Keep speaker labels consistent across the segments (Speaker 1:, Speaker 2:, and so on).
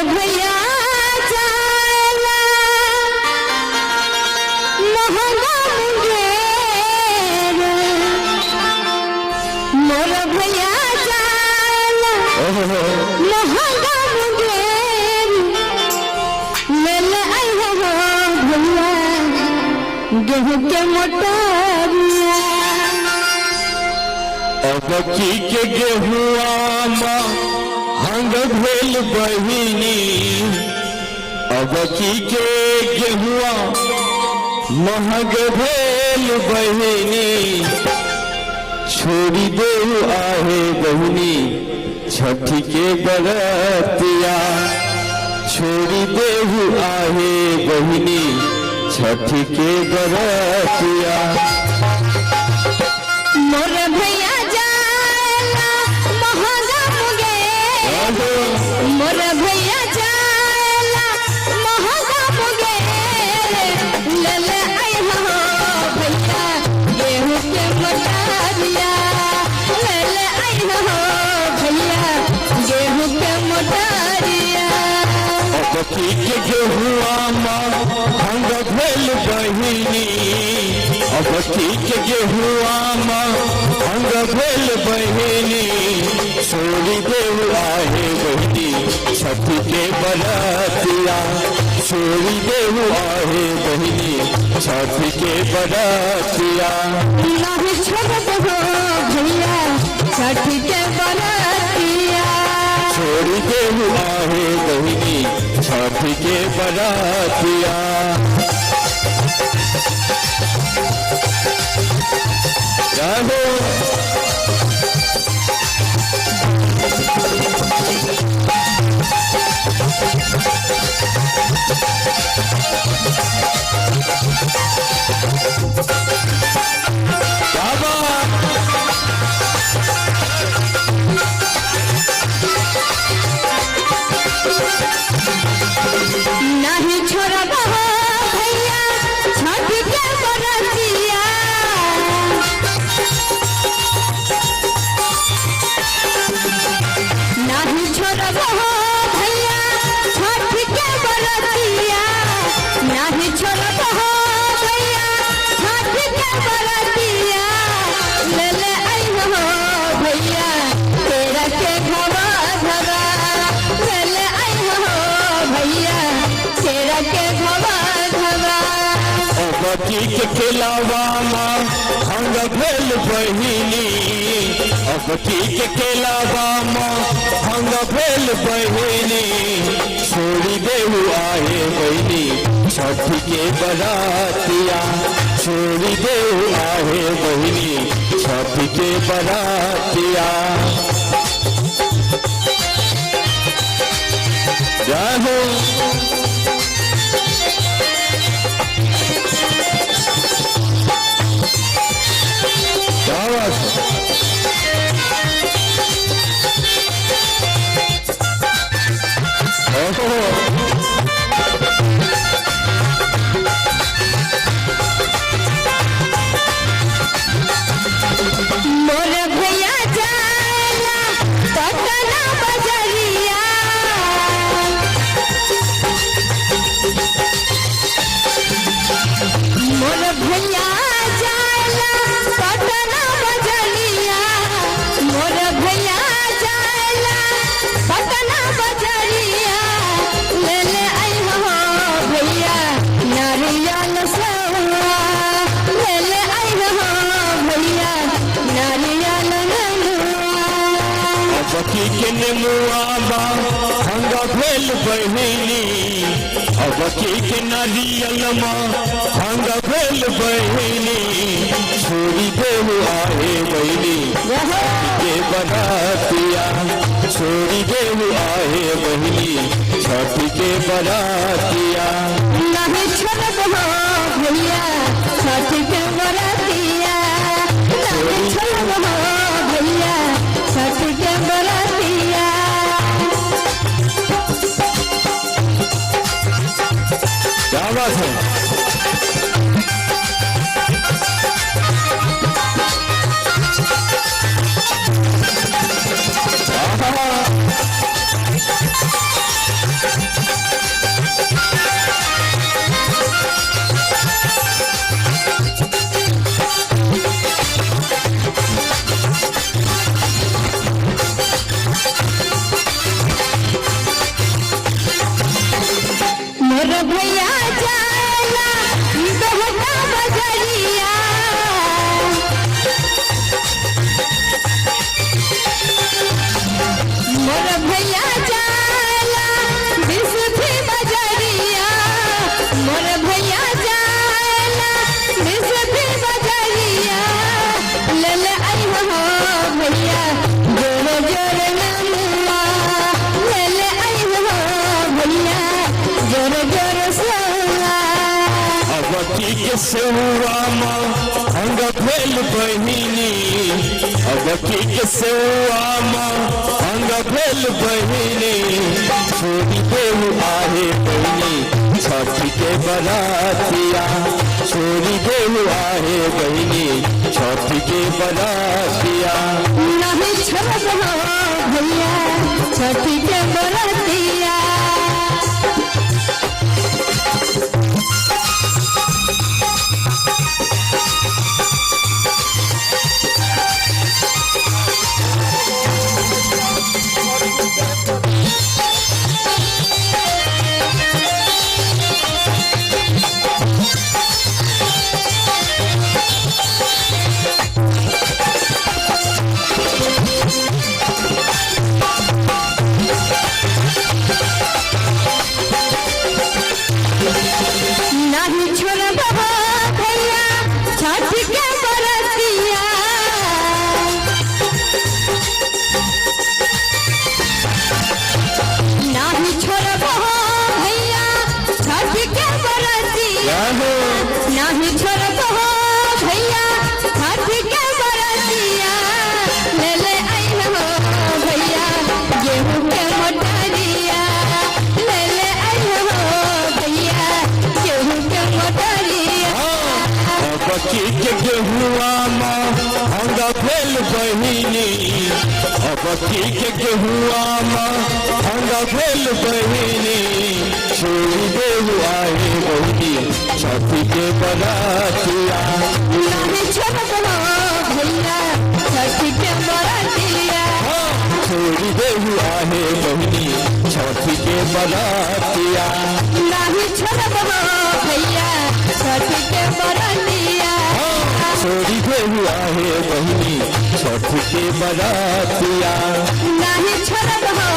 Speaker 1: भैया जाला महंगा मुंगेर मोर भैया जाला महंगा मुंगेर ले ले आई हो भैया गेहूं के मोटरिया
Speaker 2: अब की के गेहुआ हंग भेल बहिनी अब की के गेहुआ महंग भेल बहिनी छोड़ी दे आहे बहिनी छठी के बरतिया छोड़ी दे आहे बहिनी छठी के बरतिया
Speaker 1: मोर भैया जाला महंगा मुंगेर मोर भैया जाला महंगा मुंगेर ले ले आई हो भैया गेहूं के मोटरिया ले ले आई हो भैया गेहूं के मोटरिया
Speaker 2: अब की के गेहुआ हंग भेल बहिनी अब की के गेहुआ हंग भेल बहिनी छोड़ी दे आहे बहिनी छठी के बरतिया छोड़ी दे आहे बहिनी छठी के बरतिया
Speaker 1: नहीं छोड़त हो भैया छठी के बरतिया
Speaker 2: छोड़ी दे आहे बहिनी छठी के बरतिया जानो बाबा
Speaker 1: नहीं छोड़ब हो भैया छठी के बरतिया नहीं छोड़ब हो भैया छठी के बरतिया नहीं छोड़ब हो भैया छठी के बरतिया ले ले आई हो भैया तेरा के घवा धरा ले ले आई हो भैया तेरा के घवा धरा
Speaker 2: अब की के केलावा हंग भेल बहिनी अब की के केलावा हंग भेल बहिनी छोड़ी दे आहे बहिनी छठी के बरातिया छोड़ी दे आहे बहिनी छठी के बरातिया जाहो
Speaker 1: मोर भैया जाला पटना बजरिया मोर भैया जाला पटना बजरिया मोर भैया जाला पटना बजरिया ले ले आई हो भैया नारियल सवा ले ले आई हो भैया नारियल
Speaker 2: अब की के नेमुआ हंग भेल बहिनी अब की के नारियल हंग भेल बहिनी छोड़ी दे आहे बहिनी के बरातिया छोड़ी दे आहे बहिनी छठी के बरातिया
Speaker 1: नहीं छोड़ब हो भैया छठी के बरतिया नहीं छोड़ब हो भैया छठी के बरतिया
Speaker 2: क्या बात है सेवा माँ अंग भेल बहिनी अब की सेवा माँ अंग भेल बहिनी छोड़ी देहु आहे बहिनी छठ के बरातिया छोड़ी देहु आहे बहिनी छठ के बरातिया
Speaker 1: नहीं छोड़ब हो भैया छठ के बरतिया नहीं छोड़ब हो भैया छठ के बरतिया नहीं छोड़ब हो भैया छठ के बरतिया नहीं छोड़ब हो भैया छठ के बरतिया ले ले आई हो भैया गेहूं के मोटरिया ले ले आई हो भैया गेहूं के मोटरिया
Speaker 2: बची के गेहुआ माँ अंग भेल बहिनी बची के गेहुआ माँ अंग भेल बहिनी छोड़ी देहु आहे बहिनी छठ के बरातिया
Speaker 1: नहीं छोड़ब हो भैया छठ के बरतिया
Speaker 2: छोड़ी देहु आहे बहिनी छठ के बरातिया
Speaker 1: नहीं छोड़ब हो भैया छठ के बरतिया
Speaker 2: छोड़ी देहु आहे बहिनी छठ के बरातिया
Speaker 1: नहीं छोड़ब हो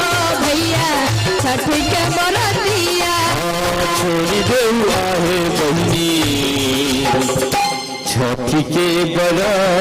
Speaker 1: भैया छठ के बरतिया
Speaker 2: छोड़ी देहु आहे बहिनी छठ के बरातिया।